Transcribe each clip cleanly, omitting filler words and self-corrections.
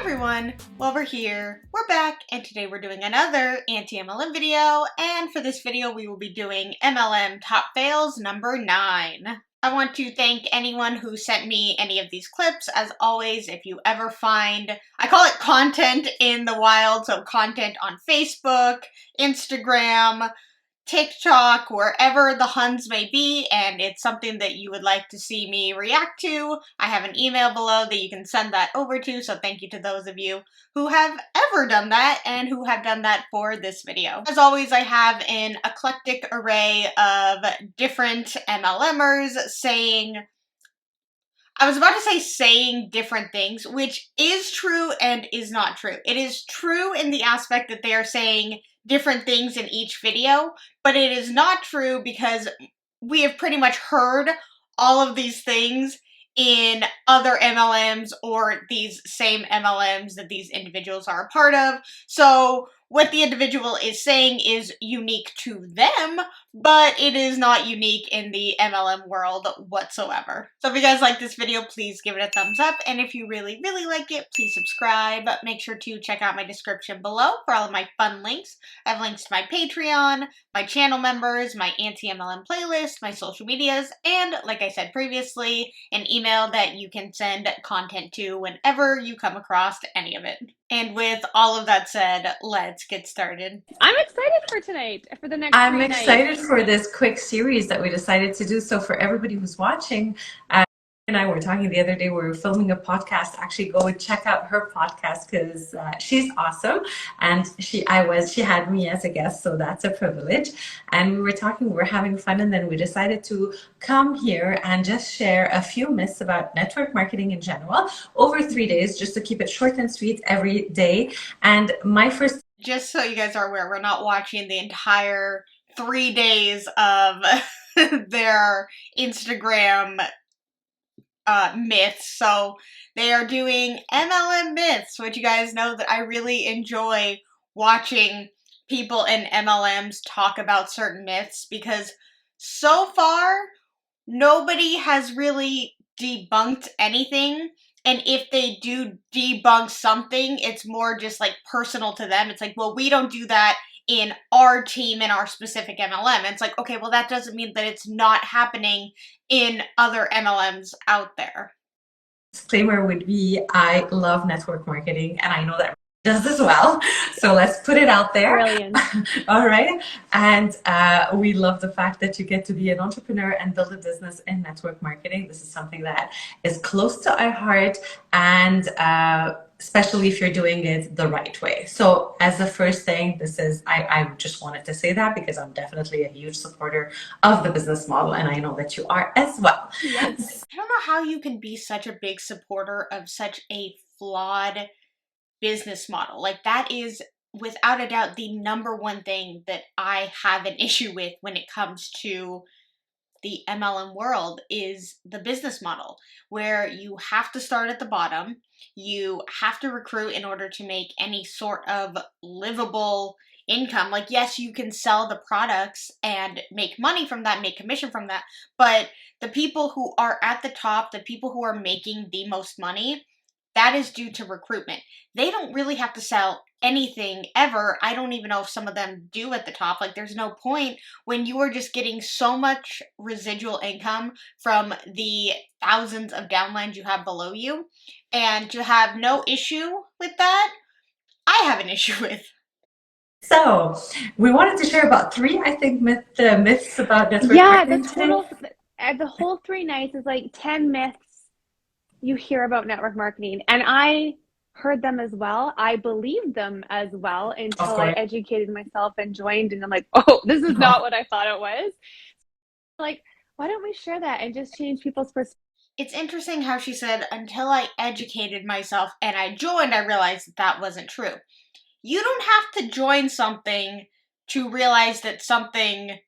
Everyone, well we're here, we're back, and today we're doing another anti-MLM video, and for this video we will be doing MLM Top Fails number 9. I want to thank anyone who sent me any of these clips. As always, if you ever find, I call it content in the wild, so content on Facebook, Instagram, TikTok, wherever the Huns may be, and it's something that you would like to see me react to, I have an email below that you can send that over to, so thank you to those of you who have ever done that and who have done that for this video. As always, I have an eclectic array of different MLMers saying different things, which is true and is not true. It is true in the aspect that they are saying different things in each video, but it is not true because we have pretty much heard all of these things in other MLMs or these same MLMs that these individuals are a part of. So what the individual is saying is unique to them, but it is not unique in the MLM world whatsoever. So if you guys like this video, please give it a thumbs up, and if you really like it, please subscribe. Make sure to check out my description below for all of my fun links. I have links to my Patreon, my channel members, my anti-MLM playlist, my social medias, and like I said previously, an email that you can send content to whenever you come across any of it. And with all of that said, let's get started. I'm excited for tonight, for the next I'm three excited nights. for this quick series that we decided to do. So for everybody who's watching, and I were talking the other day, we were filming a podcast. Actually, go and check out her podcast because she's awesome. And she had me as a guest, so that's a privilege. And we were talking, we were having fun, and then we decided to come here and just share a few myths about network marketing in general over 3 days, just to keep it short and sweet every day. And my first, just so you guys are aware, we're not watching the entire 3 days of their Instagram myths. So they are doing MLM myths, which you guys know that I really enjoy watching people in MLMs talk about certain myths, because so far nobody has really debunked anything. And if they do debunk something, it's more just like personal to them. It's like, well, we don't do that in our team, in our specific MLM. And it's like, okay, well, that doesn't mean that it's not happening in other MLMs out there. disclaimer would be, I love network marketing, and I know that does as well. So let's put it out there. Brilliant. All right. And we love the fact that you get to be an entrepreneur and build a business in network marketing. This is something that is close to our heart, and especially if you're doing it the right way. So as the first thing, I just wanted to say that because I'm definitely a huge supporter of the business model, and I know that you are as well. Yes. I don't know how you can be such a big supporter of such a flawed business model. Like, that is without a doubt the number one thing that I have an issue with when it comes to the MLM world, is the business model, where you have to start at the bottom, you have to recruit in order to make any sort of livable income. Like, yes, you can sell the products and make money from that, make commission from that, but the people who are at the top, the people who are making the most money, that is due to recruitment. They don't really have to sell anything ever. I don't even know if some of them do at the top. Like, there's no point when you are just getting so much residual income from the thousands of downlines you have below you, and to have no issue with that, I have an issue with. So we wanted to share about 3, I think, myths about network Yeah, the marketing today. the whole 3 nights is like 10 myths you hear about network marketing. And I heard them as well. I believed them as well Of until I course. educated myself and joined. And I'm like, oh, this is not what I thought it was. Like, why don't we share that and just change people's perspective? It's interesting how she said, until I educated myself and I joined, I realized that that wasn't true. You don't have to join something to realize that something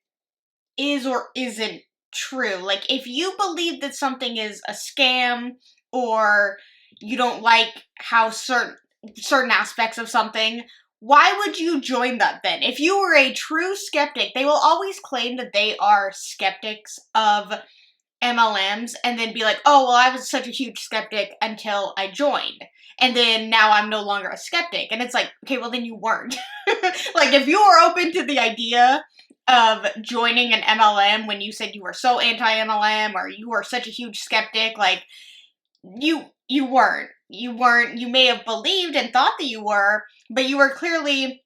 is or isn't true. Like, if you believe that something is a scam, or you don't like how certain aspects of something, why would you join that then? If you were a true skeptic, they will always claim that they are skeptics of MLMs and then be like, oh, well, I was such a huge skeptic until I joined. And then now I'm no longer a skeptic. And it's like, okay, well, then you weren't. Like, if you were open to the idea of joining an MLM when you said you were so anti-MLM or you were such a huge skeptic, like, you weren't. You may have believed and thought that you were, but you were clearly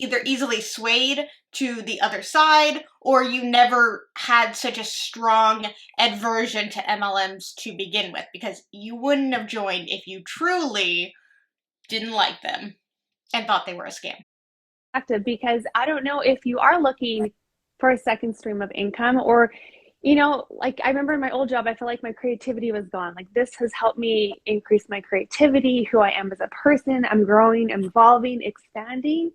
either easily swayed to the other side, or you never had such a strong aversion to MLMs to begin with, because you wouldn't have joined if you truly didn't like them and thought they were a scam. Because I don't know if you are looking for a second stream of income, or, like I remember in my old job, I felt like my creativity was gone. Like, this has helped me increase my creativity, who I am as a person. I'm growing, I'm evolving, expanding.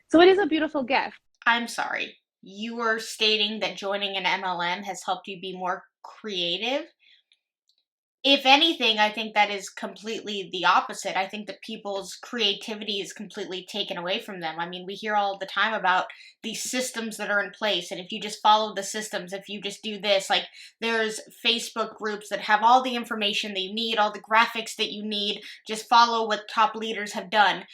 So it is a beautiful gift. I'm sorry. You were stating that joining an MLM has helped you be more creative. If anything, I think that is completely the opposite. I think that people's creativity is completely taken away from them. I mean, we hear all the time about these systems that are in place, and if you just follow the systems, if you just do this, like, there's Facebook groups that have all the information that you need, all the graphics that you need, just follow what top leaders have done.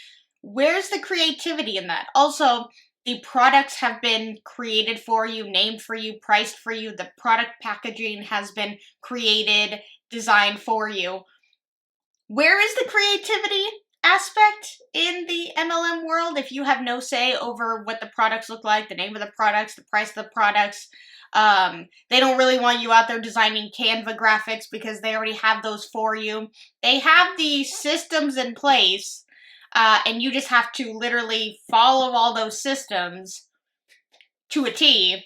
Where's the creativity in that? Also, the products have been created for you, named for you, priced for you. The product packaging has been created, designed for you. Where is the creativity aspect in the MLM world if you have no say over what the products look like, the name of the products, the price of the products? They don't really want you out there designing Canva graphics because they already have those for you. They have the systems in place, and you just have to literally follow all those systems to a T.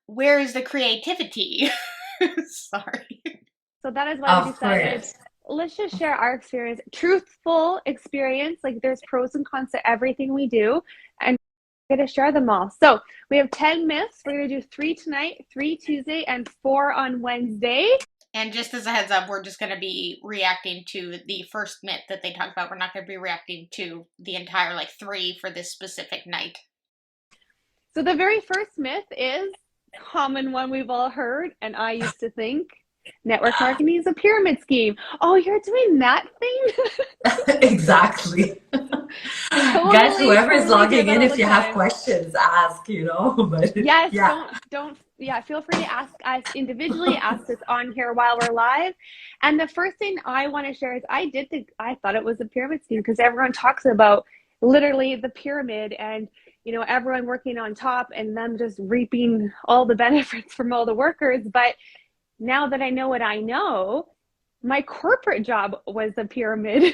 Where is the creativity? Sorry. So that is why we Of decided, course. let's just share our experience, truthful experience. Like, there's pros and cons to everything we do, and we're going to share them all. So we have 10 myths. We're going to do 3 tonight, 3 Tuesday, and 4 on Wednesday. And just as a heads up, we're just going to be reacting to the first myth that they talked about. We're not going to be reacting to the entire, 3 for this specific night. So the very first myth is a common one we've all heard, and I used to think network marketing is a pyramid scheme. Oh, you're doing that thing? Exactly. Guys, whoever is logging in, if you have questions, ask, but yes, yeah. don't feel free to ask us individually, ask us on here while we're live. And the first thing I want to share is I thought it was a pyramid scheme, because everyone talks about literally the pyramid, and everyone working on top and them just reaping all the benefits from all the workers. But now that I know what I know, my corporate job was a pyramid,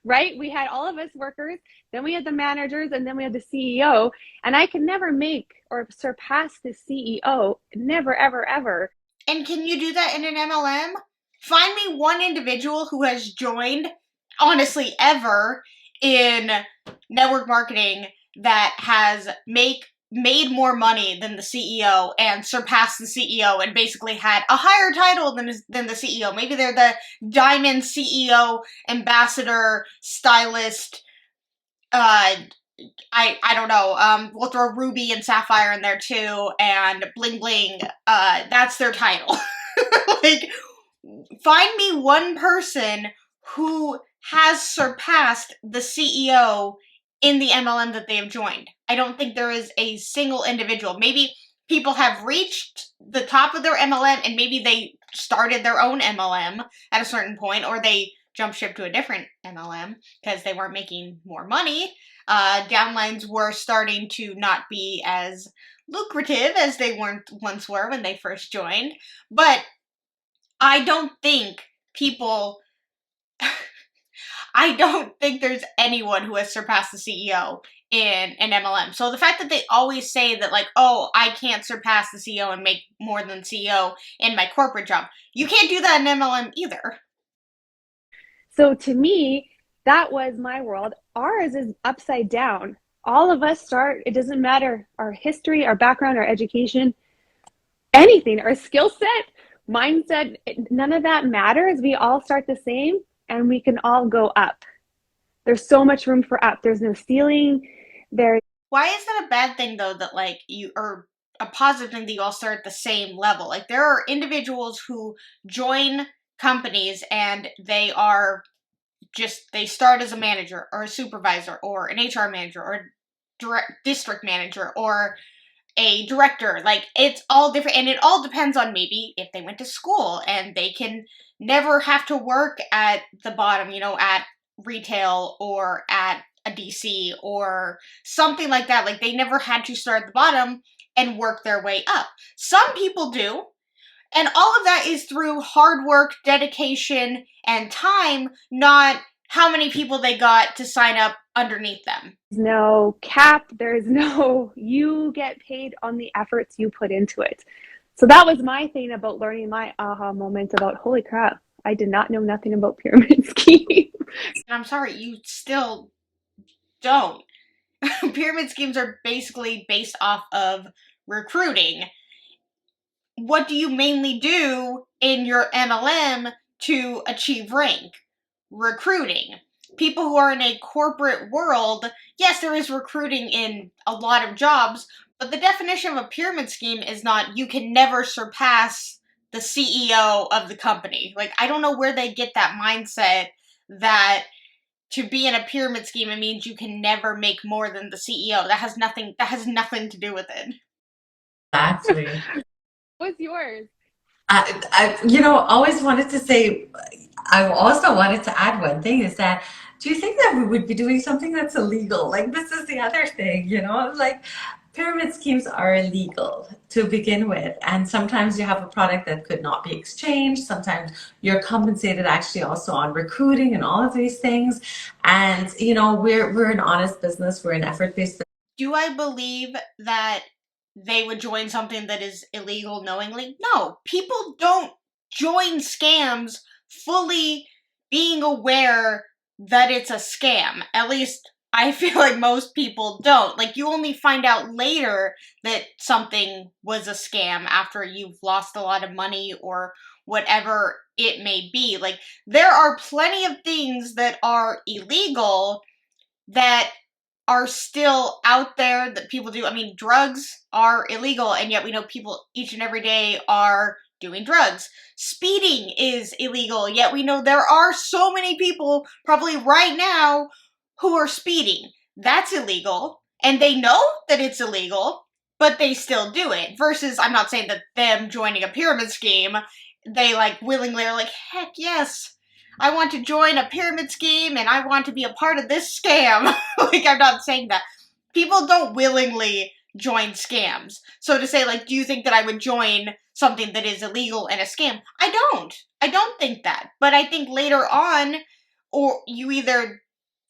right? We had all of us workers, then we had the managers, and then we had the CEO. And I could never make or surpass the CEO. Never, ever, ever. And can you do that in an MLM? Find me one individual who has joined, honestly, ever in network marketing that has made more money than the CEO and surpassed the CEO and basically had a higher title than the CEO. Maybe they're the Diamond CEO, ambassador, stylist. I don't know. We'll throw Ruby and Sapphire in there too, and Bling Bling. That's their title. Find me one person who has surpassed the CEO in the MLM that they have joined. I don't think there is a single individual. Maybe people have reached the top of their MLM and maybe they started their own MLM at a certain point, or they jumped ship to a different MLM because they weren't making more money. Downlines were starting to not be as lucrative as they once were when they first joined. But I don't think I don't think there's anyone who has surpassed the CEO in an MLM. So the fact that they always say that, oh, I can't surpass the CEO and make more than the CEO in my corporate job, you can't do that in MLM either. So to me, that was my world. Ours is upside down. All of us start, it doesn't matter our history, our background, our education, anything, our skill set, mindset, none of that matters. We all start the same, and we can all go up. There's so much room for up. There's no ceiling. Why is that a bad thing, though, that, you, or a positive thing that you all start at the same level. Like, there are individuals who join companies and they start as a manager or a supervisor or an HR manager or a district manager or a director. Like, it's all different, and it all depends on maybe if they went to school and they can never have to work at the bottom, at retail or at a DC or something like that. Like, they never had to start at the bottom and work their way up. Some people do, and all of that is through hard work, dedication, and time, not how many people they got to sign up underneath them. There's no cap. There's no, you get paid on the efforts you put into it. So that was my thing about learning, my aha moment about, holy crap, I did not know nothing about pyramid schemes. And I'm sorry, you still don't. Pyramid schemes are basically based off of recruiting. What do you mainly do in your MLM to achieve rank? Recruiting. People who are in a corporate world, yes, there is recruiting in a lot of jobs, but the definition of a pyramid scheme is not you can never surpass the CEO of the company. Like, I don't know where they get that mindset that to be in a pyramid scheme, it means you can never make more than the CEO. That has nothing to do with it. Exactly. What's yours? Always wanted to say, I also wanted to add one thing is that, do you think that we would be doing something that's illegal? Like, this is the other thing, like pyramid schemes are illegal to begin with. And sometimes you have a product that could not be exchanged. Sometimes you're compensated actually also on recruiting and all of these things. And, we're an honest business. We're an effort-based business. Do I believe that they would join something that is illegal knowingly? No. People don't join scams fully being aware that it's a scam. At least I feel like most people don't. Like, you only find out later that something was a scam after you've lost a lot of money or whatever it may be. Like, there are plenty of things that are illegal that are still out there that people do. I mean, drugs are illegal, and yet we know people each and every day are doing drugs. Speeding is illegal, yet we know there are so many people probably right now who are speeding. That's illegal, and they know that it's illegal, but they still do it. Versus, I'm not saying that them joining a pyramid scheme, they like willingly are like, heck yes, I want to join a pyramid scheme and I want to be a part of this scam. Like, I'm not saying that. People don't willingly join scams. So to say, like, do you think that I would join something that is illegal and a scam? I don't. I don't think that. But I think later on, or you either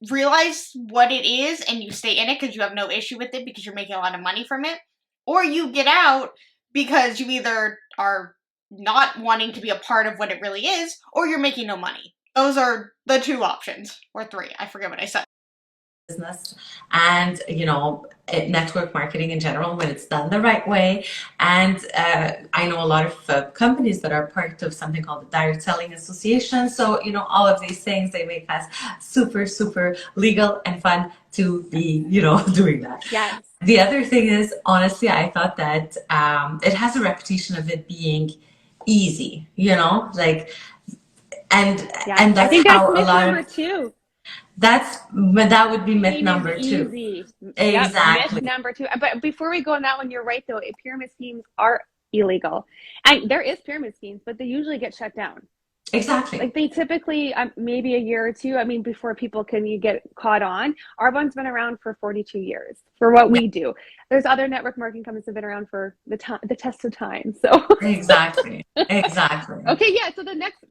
realize what it is and you stay in it because you have no issue with it because you're making a lot of money from it, or you get out because you either are not wanting to be a part of what it really is, or you're making no money. Those are the two options, or three. I forget what I said. Business and network marketing in general when it's done the right way. And I know a lot of companies that are part of something called the Direct Selling Association. So all of these things, they make us super legal and fun to be doing that. Yes. The other thing is, honestly, I thought that it has a reputation of it being easy, like. And that's I think how that's myth a lot number of two. that would be myth number two. Easy. Exactly. Yep, myth number two. But before we go on that one, you're right though. Pyramid schemes are illegal, and there is pyramid schemes, but they usually get shut down. Exactly. Like, they typically maybe a year or two. I mean, before people can get caught on. Our one's been around for 42 years for what we do. There's other network marketing companies that have been around for the test of time. So Exactly. Okay, yeah. So the next.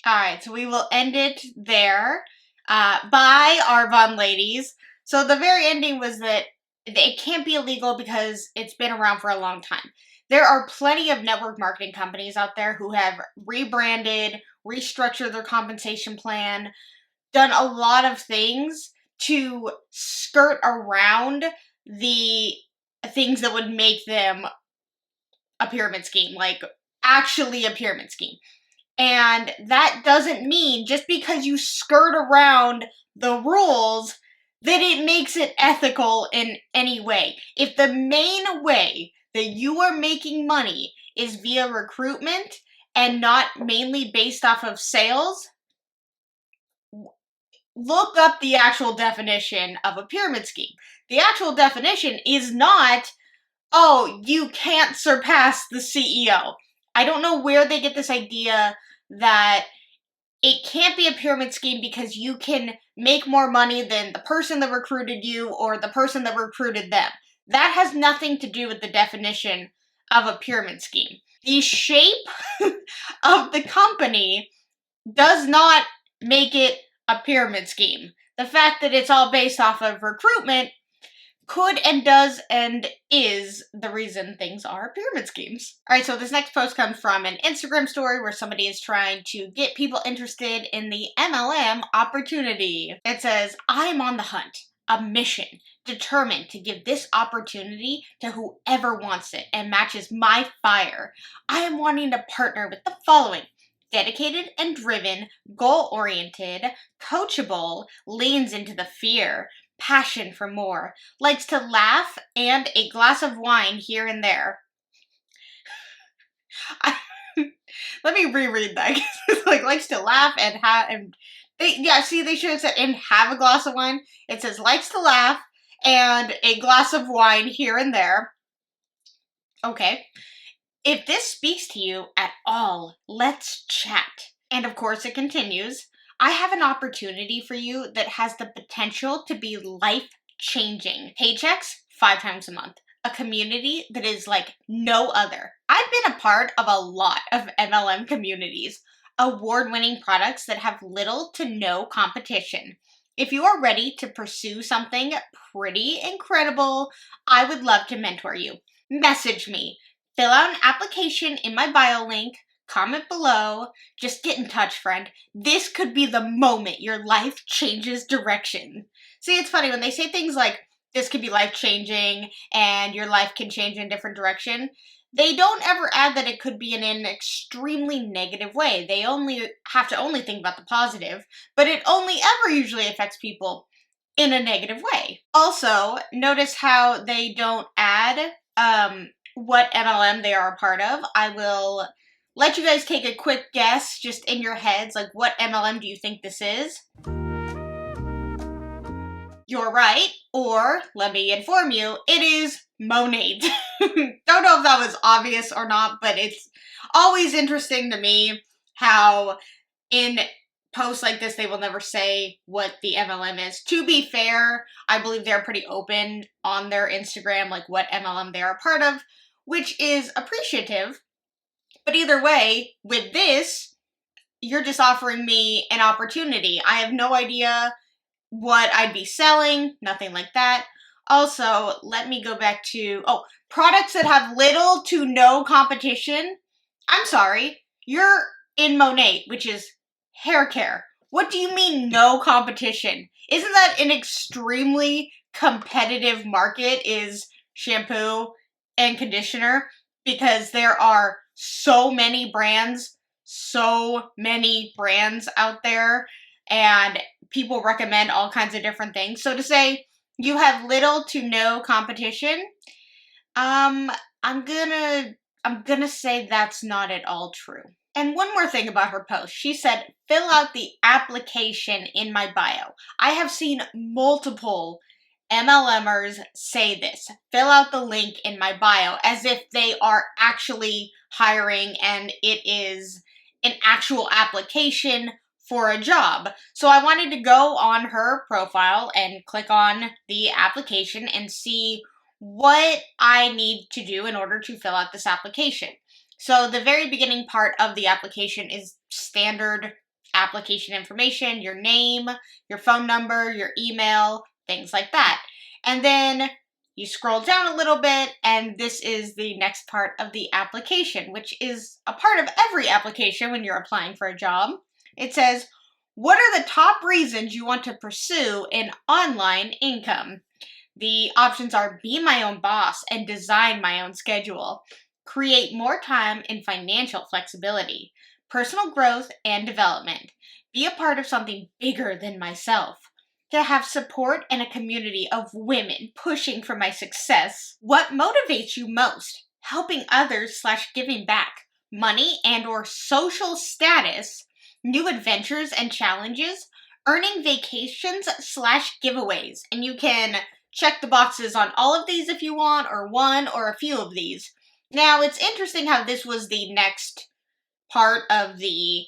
All right, so we will end it there. By our Von ladies. So the very ending was that it can't be illegal because it's been around for a long time. There are plenty of network marketing companies out there who have rebranded, restructured their compensation plan, done a lot of things to skirt around the things that would make them a pyramid scheme, like actually a pyramid scheme. And that doesn't mean just because you skirt around the rules that it makes it ethical in any way. If the main way that you are making money is via recruitment and not mainly based off of sales, look up the actual definition of a pyramid scheme. The actual definition is not, oh, you can't surpass the CEO. I don't know where they get this idea that it can't be a pyramid scheme because you can make more money than the person that recruited you or the person that recruited them. That has nothing to do with the definition of a pyramid scheme. The shape of the company does not make it a pyramid scheme. The fact that it's all based off of recruitment could and does and is the reason things are pyramid schemes. Alright, so this next post comes from an Instagram story where somebody is trying to get people interested in the MLM opportunity. It says, I'm on the hunt, a mission, determined to give this opportunity to whoever wants it and matches my fire. I am wanting to partner with the following: dedicated and driven, goal-oriented, coachable, leans into the fear, passion for more, likes to laugh, and a glass of wine here and there. Let me reread that. It's like likes to laugh and they should have said and have a glass of wine. It says likes to laugh and a glass of wine here and there. Okay. If this speaks to you at all, let's chat. And of course it continues. I have an opportunity for you that has the potential to be life-changing. Paychecks 5 times a month. A community that is like no other. I've been a part of a lot of MLM communities. Award-winning products that have little to no competition. If you are ready to pursue something pretty incredible, I would love to mentor you. Message me. Fill out an application in my bio link. Comment below. Just get in touch, friend. This could be the moment your life changes direction. See, it's funny when they say things like, this could be life-changing and your life can change in a different direction. They don't ever add that it could be in an extremely negative way. They have to think about the positive, but it only ever usually affects people in a negative way. Also, notice how they don't add what MLM they are a part of. I will let you guys take a quick guess just in your heads, like what MLM do you think this is? You're right, or let me inform you, it is Monate. Don't know if that was obvious or not, but it's always interesting to me how in posts like this they will never say what the MLM is. To be fair, I believe they're pretty open on their Instagram, like what MLM they're a part of, which is appreciative. But either way, with this, you're just offering me an opportunity. I have no idea what I'd be selling, nothing like that. Also, let me go back to, products that have little to no competition. I'm sorry, you're in Monate, which is hair care. What do you mean no competition? Isn't that an extremely competitive market, is shampoo and conditioner? Because there are so many brands out there, and people recommend all kinds of different things. So to say you have little to no competition, I'm gonna say that's not at all true. And one more thing about her post. She said, fill out the application in my bio. I have seen multiple MLMers say this. Fill out the link in my bio, as if they are actually hiring and it is an actual application for a job. So I wanted to go on her profile and click on the application and see what I need to do in order to fill out this application. So the very beginning part of the application is standard application information, your name, your phone number, your email, things like that. And then you scroll down a little bit, and this is the next part of the application, which is a part of every application when you're applying for a job. It says, what are the top reasons you want to pursue an online income? The options are be my own boss and design my own schedule, create more time and financial flexibility, personal growth and development, be a part of something bigger than myself, to have support and a community of women pushing for my success. What motivates you most? helping others / giving back, money and or social status, new adventures and challenges, earning vacations / giveaways. And you can check the boxes on all of these if you want, or one or a few of these. Now, it's interesting how this was the next part of the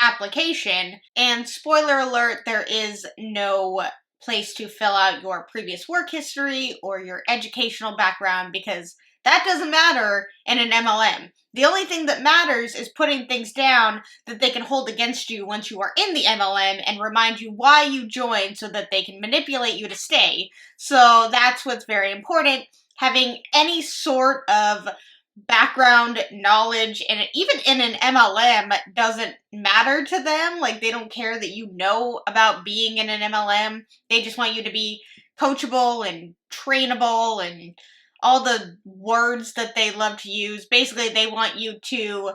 application, and spoiler alert, there is no place to fill out your previous work history or your educational background, because that doesn't matter in an MLM. The only thing that matters is putting things down that they can hold against you once you are in the MLM and remind you why you joined so that they can manipulate you to stay. So that's what's very important. Having any sort of background knowledge, and even in an MLM, doesn't matter to them. Like, they don't care that you know about being in an MLM. They just want you to be coachable and trainable and all the words that they love to use. Basically, they want you to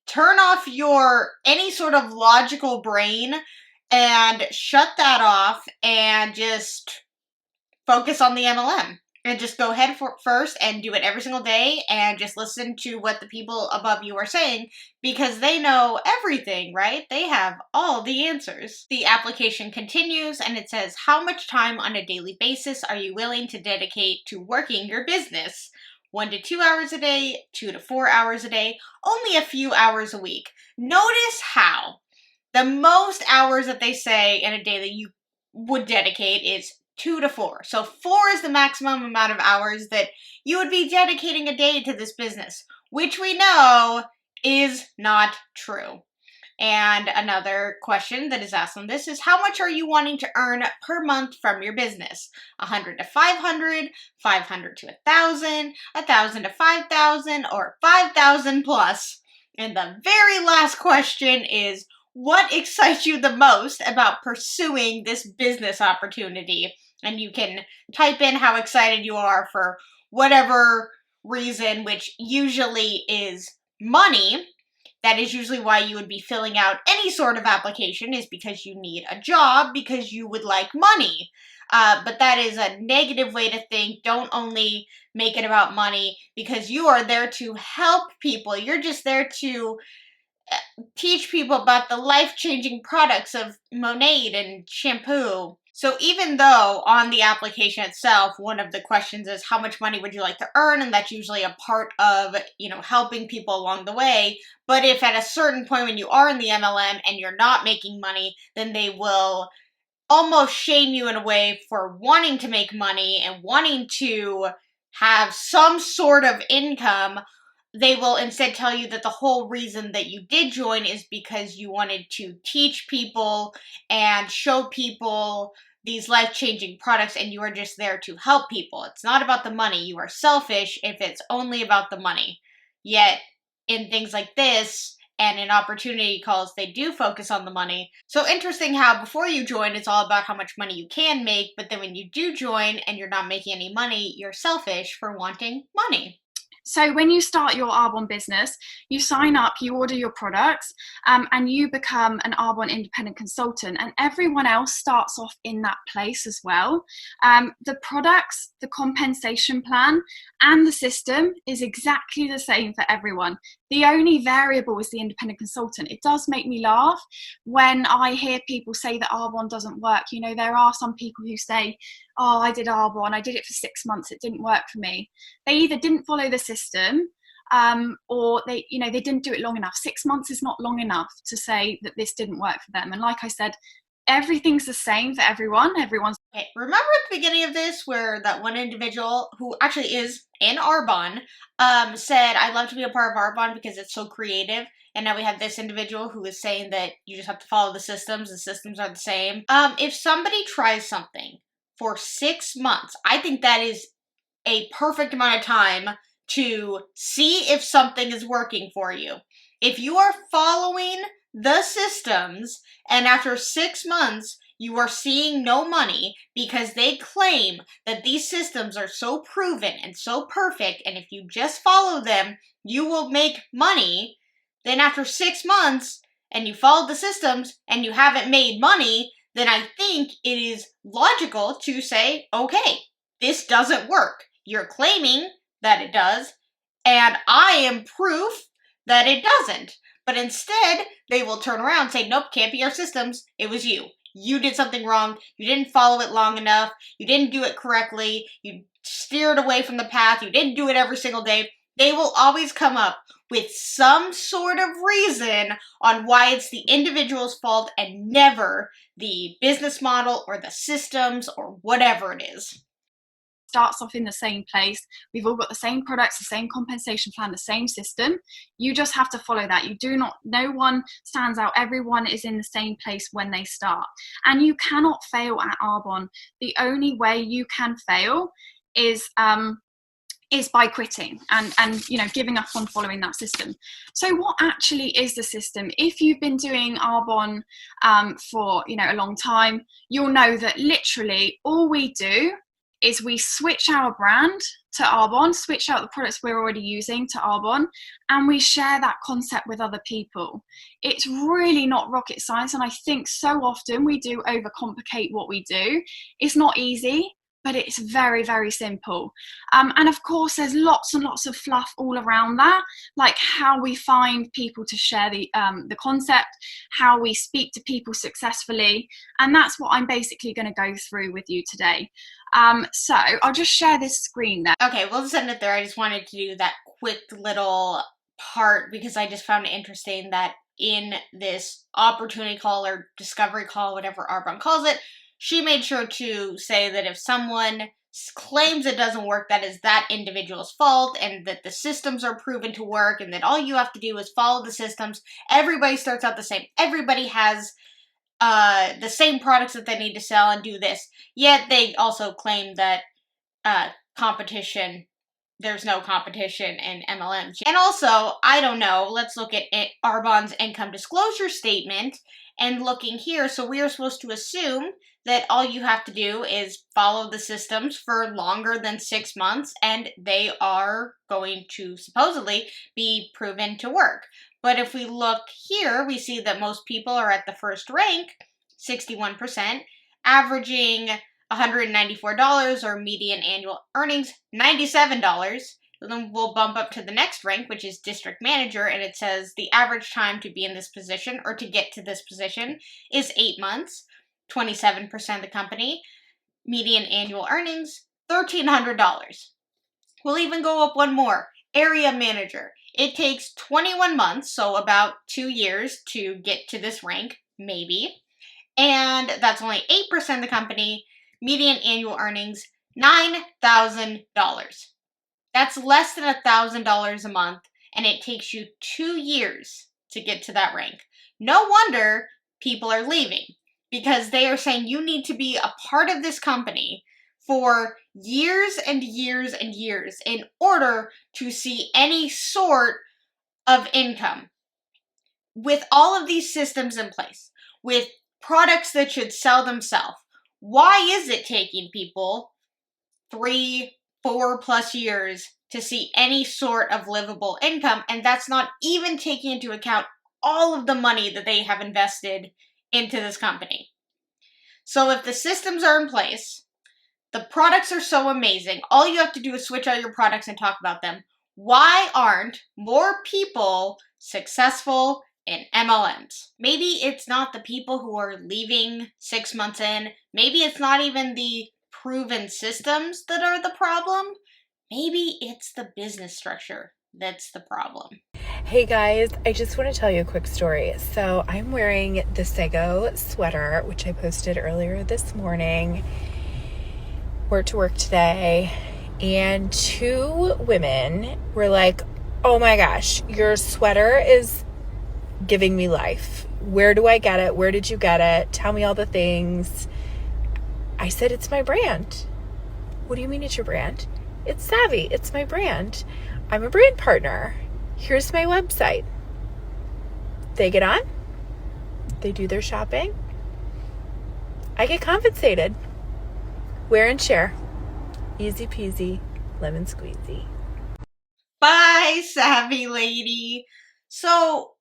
turn off your any sort of logical brain and shut that off and just focus on the MLM. And just go ahead first and do it every single day and just listen to what the people above you are saying, because they know everything, right? They have all the answers. The application continues and it says, how much time on a daily basis are you willing to dedicate to working your business? 1 to 2 hours a day, 2 to 4 hours a day, only a few hours a week. Notice how the most hours that they say in a day that you would dedicate is 2 to 4. So 4 is the maximum amount of hours that you would be dedicating a day to this business, which we know is not true. And another question that is asked on this is, how much are you wanting to earn per month from your business? 100 to 500, 500 to 1,000, 1,000 to 5,000, or 5,000 plus. And the very last question is, what excites you the most about pursuing this business opportunity? And you can type in how excited you are for whatever reason, which usually is money. That is usually why you would be filling out any sort of application, is because you need a job, because you would like money. But that is a negative way to think. Don't only make it about money, because you are there to help people. You're just there to teach people about the life-changing products of Monade and shampoo. So even though on the application itself, one of the questions is how much money would you like to earn, and that's usually a part of, helping people along the way. But if at a certain point when you are in the MLM and you're not making money, then they will almost shame you in a way for wanting to make money and wanting to have some sort of income. They will instead tell you that the whole reason that you did join is because you wanted to teach people and show people these life-changing products, and you are just there to help people. It's not about the money. You are selfish if it's only about the money. Yet, in things like this, and in opportunity calls, they do focus on the money. So interesting how before you join, it's all about how much money you can make, but then when you do join and you're not making any money, you're selfish for wanting money. So when you start your Arbonne business, you sign up, you order your products, and you become an Arbonne independent consultant, and everyone else starts off in that place as well. The products, the compensation plan, and the system is exactly the same for everyone. The only variable is the independent consultant. It does make me laugh when I hear people say that Arbonne doesn't work. There are some people who say, oh, I did Arbonne, I did it for 6 months, it didn't work for me. They either didn't follow the system, or they didn't do it long enough. 6 months is not long enough to say that this didn't work for them. And like I said, everything's the same for everyone. Okay, remember at the beginning of this where that one individual who actually is in Arbonne said, I'd love to be a part of Arbonne because it's so creative. And now we have this individual who is saying that you just have to follow the systems are the same. If somebody tries something for 6 months, I think that is a perfect amount of time to see if something is working for you. If you are following the systems and after 6 months you are seeing no money because they claim that these systems are so proven and so perfect, and if you just follow them you will make money, then after 6 months and you followed the systems and you haven't made money, then I think it is logical to say, okay, this doesn't work. You're claiming that it does. And I am proof that it doesn't. But instead, they will turn around and say, nope, can't be our systems. It was you. You did something wrong. You didn't follow it long enough. You didn't do it correctly. You steered away from the path. You didn't do it every single day. They will always come up with some sort of reason on why it's the individual's fault and never the business model or the systems or whatever it is. Starts off in the same place. We've all got the same products, the same compensation plan, the same system. You just have to follow that. No one stands out. Everyone is in the same place when they start. And you cannot fail at Arbonne. The only way you can fail is by quitting and giving up on following that system. So what actually is the system? If you've been doing Arbonne for a long time, you'll know that literally all we do is we switch our brand to Arbonne, switch out the products we're already using to Arbonne, and we share that concept with other people. It's really not rocket science, and I think so often we do overcomplicate what we do. It's not easy, but it's very, very simple. And of course, there's lots and lots of fluff all around that, like how we find people to share the concept, how we speak to people successfully. And that's what I'm basically going to go through with you today. So I'll just share this screen there. Okay, we'll just end it there. I just wanted to do that quick little part because I just found it interesting that in this opportunity call or discovery call, whatever Arbonne calls it, she made sure to say that if someone claims it doesn't work, that is that individual's fault, and that the systems are proven to work, and that all you have to do is follow the systems. Everybody starts out the same. Everybody has the same products that they need to sell and do this. Yet they also claim that there's no competition in MLMs. And also, I don't know, let's look at Arbonne's income disclosure statement. And looking here, so we are supposed to assume that all you have to do is follow the systems for longer than 6 months, and they are going to supposedly be proven to work. But if we look here, we see that most people are at the first rank, 61%, averaging $194, or median annual earnings, $97. Then we'll bump up to the next rank, which is district manager, and it says the average time to be in this position or to get to this position is 8 months, 27% of the company. Median annual earnings, $1,300. We'll even go up one more, area manager. It takes 21 months, so about 2 years to get to this rank, maybe. And that's only 8% of the company. Median annual earnings, $9,000. That's less than $1,000 a month, and it takes you 2 years to get to that rank. No wonder people are leaving, because they are saying you need to be a part of this company for years and years and years in order to see any sort of income. With all of these systems in place, with products that should sell themselves, why is it taking people 3, 4+ years to see any sort of livable income? And that's not even taking into account all of the money that they have invested into this company. So if the systems are in place, the products are so amazing, all you have to do is switch out your products and talk about them. Why aren't more people successful in MLMs? Maybe it's not the people who are leaving 6 months in. Maybe it's not even the proven systems that are the problem. Maybe it's the business structure that's the problem. Hey guys, I just want to tell you a quick story. So I'm wearing the Sego sweater, which I posted earlier this morning. Wore to work today, and 2 women were like, oh my gosh, your sweater is giving me life. Where do I get it? Where did you get it? Tell me all the things. I said, it's my brand. What do you mean it's your brand? It's Savvy. It's my brand. I'm a brand partner. Here's my website. They get on. They do their shopping. I get compensated. Wear and share. Easy peasy, lemon squeezy. Bye, Savvy lady. So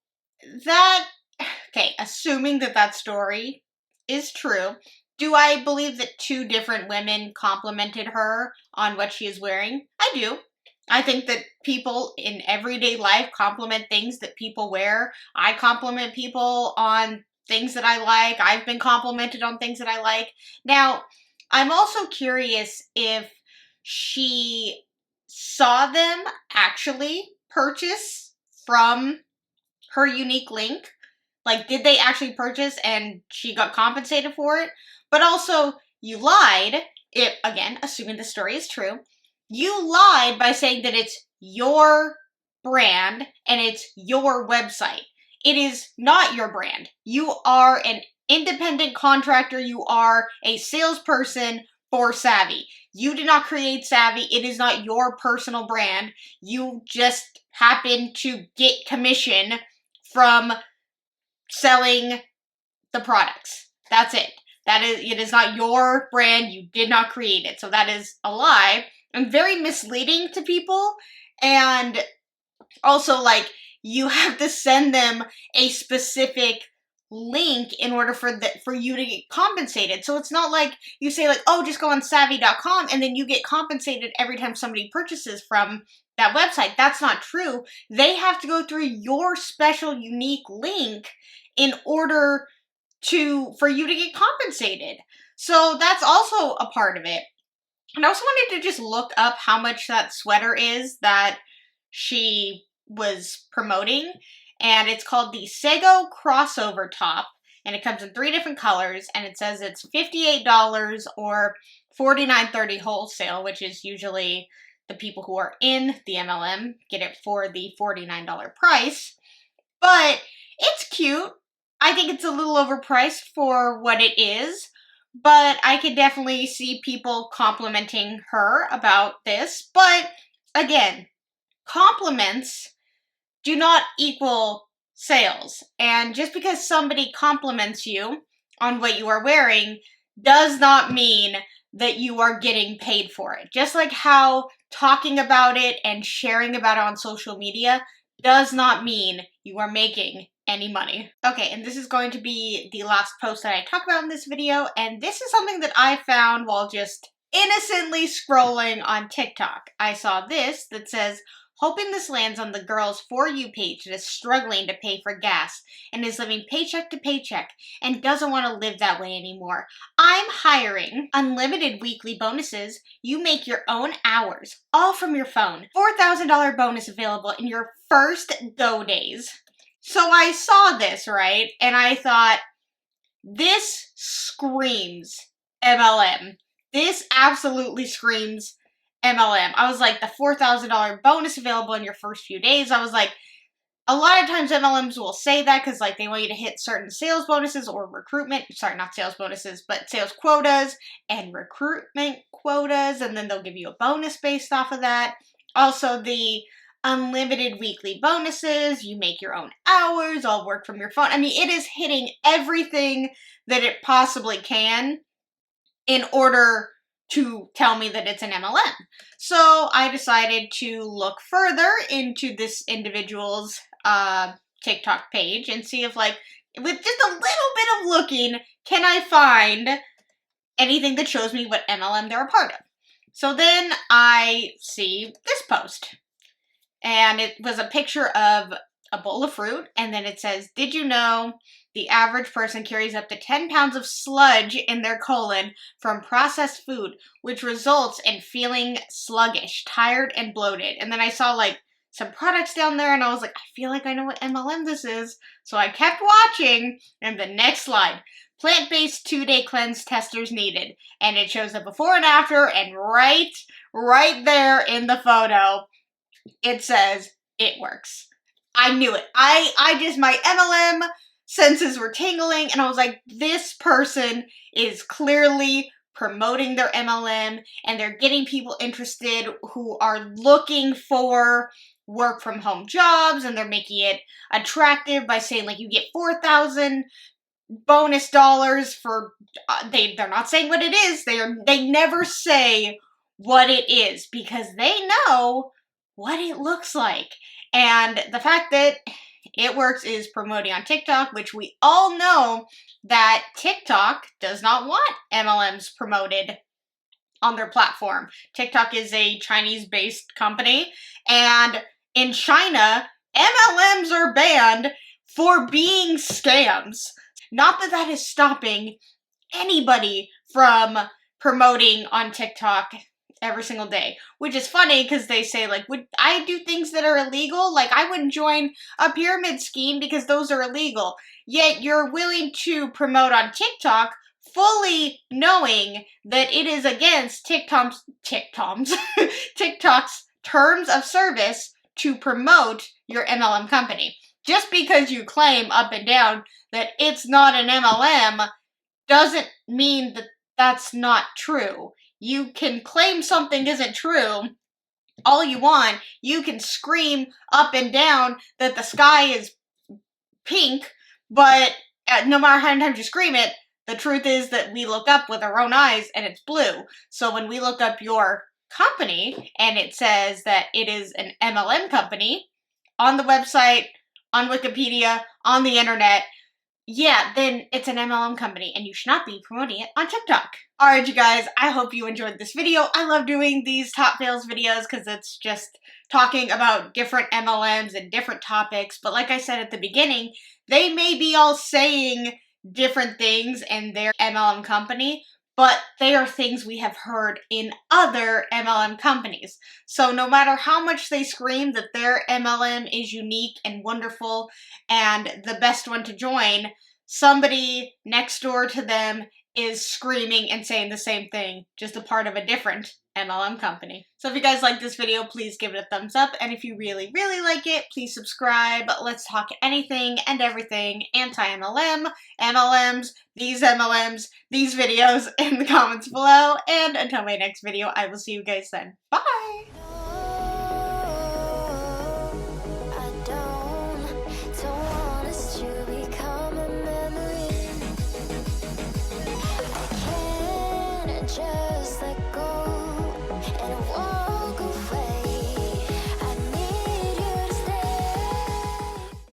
assuming that story is true, do I believe that 2 different women complimented her on what she is wearing? I do. I think that people in everyday life compliment things that people wear. I compliment people on things that I like. I've been complimented on things that I like. Now, I'm also curious if she saw them actually purchase from her unique link. Like, did they actually purchase and she got compensated for it? But also, you lied. If, again, assuming the story is true, you lied by saying that it's your brand and it's your website. It is not your brand. You are an independent contractor. You are a salesperson for Savvy. You did not create Savvy. It is not your personal brand. You just happen to get commission from selling the products. That's it. It is not your brand. You did not create it. So that is a lie and very misleading to people. And also, like, you have to send them a specific link in order for you to get compensated. So it's not like you say, like, oh, just go on savvy.com and then you get compensated every time somebody purchases from that website. That's not true. They have to go through your special unique link in order for you to get compensated. So that's also a part of it. And I also wanted to just look up how much that sweater is that she was promoting. And it's called the Sego Crossover Top. And it comes in 3 different colors. And it says it's $58 or $49.30 wholesale, which is usually the people who are in the MLM get it for the $49 price. But it's cute. I think it's a little overpriced for what it is. But I could definitely see people complimenting her about this. But again, compliments do not equal sales. And just because somebody compliments you on what you are wearing does not mean that you are getting paid for it. Just like how talking about it and sharing about it on social media does not mean you are making any money. Okay, and this is going to be the last post that I talk about in this video, and this is something that I found while just innocently scrolling on TikTok. I saw this that says, hoping this lands on the girl's For You page that is struggling to pay for gas and is living paycheck to paycheck and doesn't want to live that way anymore. I'm hiring unlimited weekly bonuses. You make your own hours, all from your phone. $4,000 bonus available in your first go days. So I saw this, right? And I thought, this screams MLM. This absolutely screams MLM. I was like, the $4,000 bonus available in your first few days. I was like, a lot of times MLMs will say that because, like, they want you to hit certain sales bonuses or recruitment. Sorry, not sales bonuses, but sales quotas and recruitment quotas. And then they'll give you a bonus based off of that. Also, the unlimited weekly bonuses, you make your own hours, all work from your phone. I mean, it is hitting everything that it possibly can in order to tell me that it's an MLM. So I decided to look further into this individual's TikTok page and see if, like, with just a little bit of looking, can I find anything that shows me what MLM they're a part of. So then I see this post. And it was a picture of a bowl of fruit, and then it says, did you know the average person carries up to 10 pounds of sludge in their colon from processed food, which results in feeling sluggish, tired, and bloated. And then I saw, like, some products down there, and I was like, I feel like I know what MLM this is. So I kept watching, and the next slide, plant-based 2-day cleanse testers needed. And it shows the before and after, and right there in the photo, it says, it works. I knew it. My MLM senses were tingling, and I was like, this person is clearly promoting their MLM, and they're getting people interested who are looking for work from home jobs, and they're making it attractive by saying, like, you get 4,000 bonus dollars for, they're not saying what it is. They never say what it is because they know what it looks like. And the fact that it works is promoting on TikTok, which we all know that TikTok does not want MLMs promoted on their platform. TikTok is a Chinese-based company, and in China, MLMs are banned for being scams. Not that that is stopping anybody from promoting on TikTok every single day, which is funny because they say, like, would I do things that are illegal? Like, I wouldn't join a pyramid scheme because those are illegal. Yet you're willing to promote on TikTok fully knowing that it is against TikTok's terms of service to promote your MLM company. Just because you claim up and down that it's not an MLM doesn't mean that that's not true. You can claim something isn't true all you want. You can scream up and down that the sky is pink, but no matter how many times you scream it, the truth is that we look up with our own eyes and it's blue. So when we look up your company and it says that it is an MLM company on the website, on Wikipedia, on the internet, yeah, then it's an MLM company and you should not be promoting it on TikTok. Alright, you guys, I hope you enjoyed this video. I love doing these top fails videos because it's just talking about different MLMs and different topics. But like I said at the beginning, they may be all saying different things in their MLM company, but they are things we have heard in other MLM companies. So no matter how much they scream that their MLM is unique and wonderful and the best one to join, somebody next door to them is screaming and saying the same thing, just a part of a different MLM company. So if you guys like this video, please give it a thumbs up. And if you really, really like it, please subscribe. Let's talk anything and everything anti-MLM, MLMs, these videos in the comments below. And until my next video, I will see you guys then. Bye! Just let go and